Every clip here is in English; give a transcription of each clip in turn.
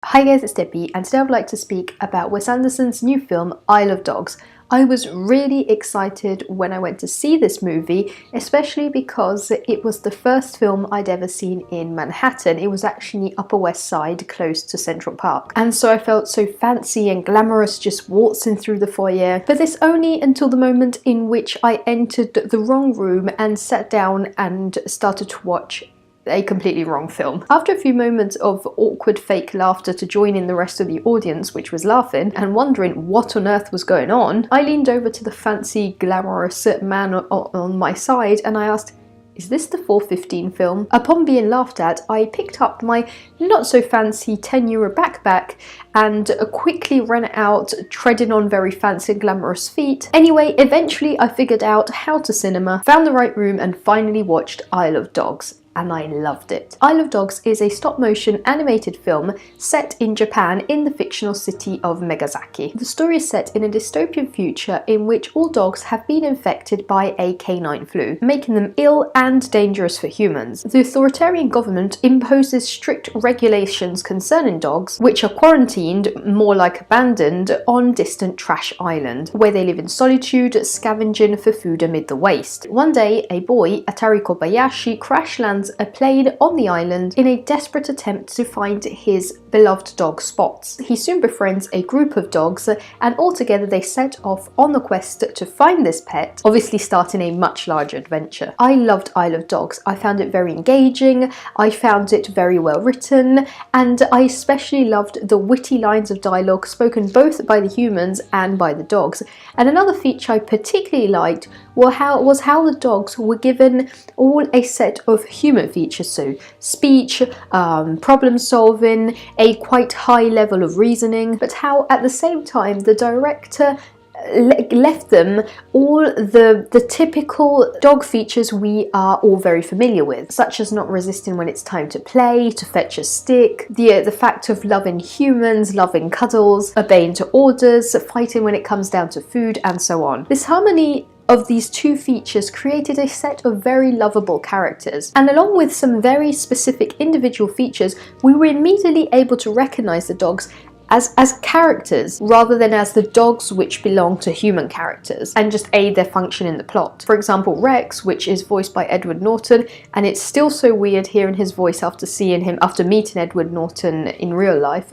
Hi guys, it's Debbie, and today I would like to speak about Wes Anderson's new film, Isle of Dogs. I was really excited when I went to see this movie, especially because it was the first film I'd ever seen in Manhattan. It was actually Upper West Side, close to Central Park. And so I felt so fancy and glamorous just waltzing through the foyer. But this only until the moment in which I entered the wrong room and sat down and started to watch a completely wrong film. After a few moments of awkward fake laughter to join in the rest of the audience, which was laughing and wondering what on earth was going on, I leaned over to the fancy, glamorous man on my side and I asked, "Is this the 4:15 film?" Upon being laughed at, I picked up my not so fancy €10 backpack and quickly ran out, treading on very fancy and glamorous feet. Anyway, eventually I figured out how to cinema, found the right room and finally watched Isle of Dogs. And I loved it. Isle of Dogs is a stop-motion animated film set in Japan in the fictional city of Megazaki. The story is set in a dystopian future in which all dogs have been infected by a canine flu, making them ill and dangerous for humans. The authoritarian government imposes strict regulations concerning dogs, which are quarantined, more like abandoned, on distant Trash Island, where they live in solitude, scavenging for food amid the waste. One day, a boy, Atari Kobayashi, crash lands a plane on the island in a desperate attempt to find his beloved dog Spots. He soon befriends a group of dogs and altogether they set off on the quest to find this pet, obviously starting a much larger adventure. I loved Isle of Dogs. I found it very engaging, I found it very well written, and I especially loved the witty lines of dialogue spoken both by the humans and by the dogs. And another feature I particularly liked was how the dogs were given all a set of human features, so speech, problem solving, a quite high level of reasoning, but how at the same time the director left them all the typical dog features we are all very familiar with, such as not resisting when it's time to play, to fetch a stick, the fact of loving humans, loving cuddles, obeying to orders, fighting when it comes down to food, and so on. This harmony of these two features created a set of very lovable characters, and along with some very specific individual features, we were immediately able to recognize the dogs as characters rather than as the dogs which belong to human characters and just aid their function in the plot. For example, Rex, which is voiced by Edward Norton, and it's still so weird hearing his voice after meeting Edward Norton in real life,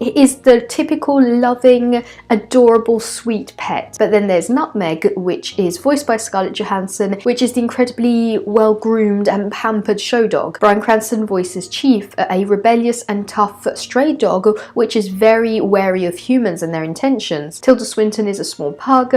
is the typical loving, adorable, sweet pet. But then there's Nutmeg, which is voiced by Scarlett Johansson, which is the incredibly well-groomed and pampered show dog. Bryan Cranston voices Chief, a rebellious and tough stray dog, which is very wary of humans and their intentions. Tilda Swinton is a small pug.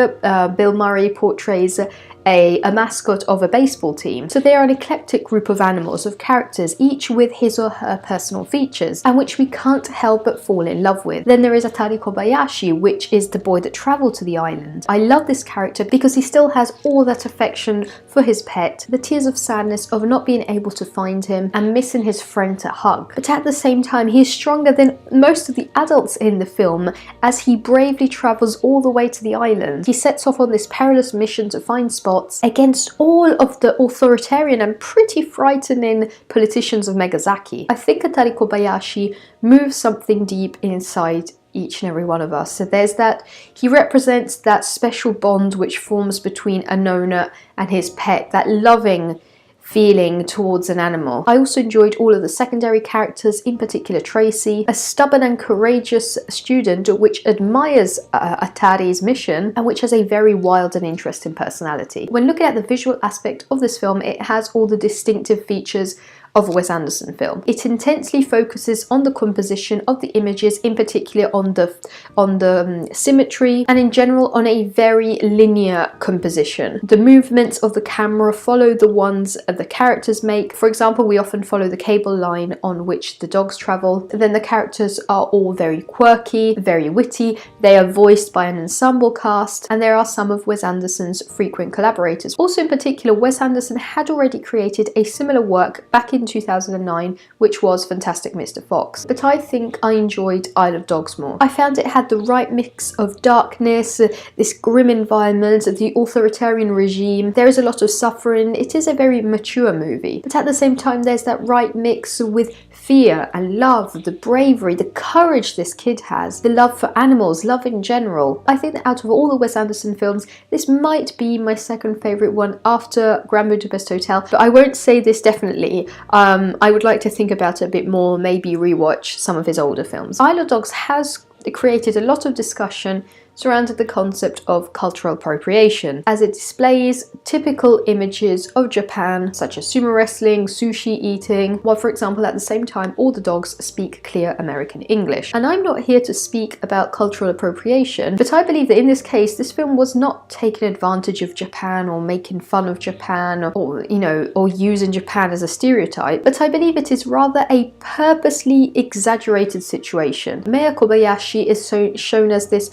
Bill Murray portrays a mascot of a baseball team. So they are an eclectic group of animals, of characters, each with his or her personal features, and which we can't help but fall in love with. Then there is Atari Kobayashi, which is the boy that travelled to the island. I love this character because he still has all that affection for his pet, the tears of sadness of not being able to find him and missing his friend to hug. But at the same time, he is stronger than most of the adults in the film as he bravely travels all the way to the island. He sets off on this perilous mission to find Spots against all of the authoritarian and pretty frightening politicians of Megazaki. I think Atari Kobayashi moves something deep inside each and every one of us. So there's that, he represents that special bond which forms between an owner and his pet, that loving feeling towards an animal. I also enjoyed all of the secondary characters, in particular Tracy, a stubborn and courageous student which admires Atari's mission and which has a very wild and interesting personality. When looking at the visual aspect of this film, it has all the distinctive features of a Wes Anderson film. It intensely focuses on the composition of the images, in particular on the symmetry, and in general on a very linear composition. The movements of the camera follow the ones the characters make. For example, we often follow the cable line on which the dogs travel. Then the characters are all very quirky, very witty. They are voiced by an ensemble cast, and there are some of Wes Anderson's frequent collaborators. Also in particular, Wes Anderson had already created a similar work back in 2009, which was Fantastic Mr. Fox. But I think I enjoyed Isle of Dogs more. I found it had the right mix of darkness, this grim environment, the authoritarian regime. There is a lot of suffering. It is a very mature movie, but at the same time there's that right mix with fear and love, the bravery, the courage this kid has, the love for animals, love in general. I think that out of all the Wes Anderson films, this might be my second favourite one after Grand Budapest Hotel, but I won't say this definitely. I would like to think about it a bit more, maybe rewatch some of his older films. Isle of Dogs has created a lot of discussion surrounded the concept of cultural appropriation, as it displays typical images of Japan, such as sumo wrestling, sushi eating, while for example at the same time all the dogs speak clear American English. And I'm not here to speak about cultural appropriation, but I believe that in this case this film was not taking advantage of Japan or making fun of Japan or or using Japan as a stereotype, but I believe it is rather a purposely exaggerated situation. Mayor Kobayashi is shown as this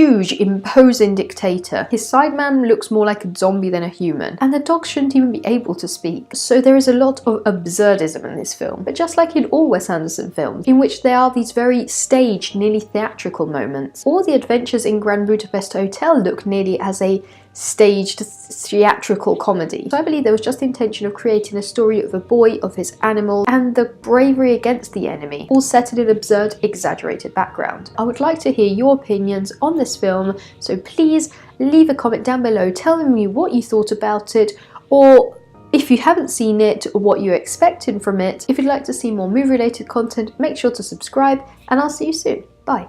huge, imposing dictator. His sideman looks more like a zombie than a human, and the dogs shouldn't even be able to speak. So there is a lot of absurdism in this film, but just like in all Wes Anderson films, in which there are these very staged, nearly theatrical moments. All the adventures in Grand Budapest Hotel look nearly as a staged theatrical comedy. So I believe there was just the intention of creating a story of a boy, of his animal, and the bravery against the enemy, all set in an absurd, exaggerated background. I would like to hear your opinions on this film, so please leave a comment down below telling me what you thought about it, or if you haven't seen it, what you're expecting from it. If you'd like to see more movie related content, make sure to subscribe, and I'll see you soon. Bye.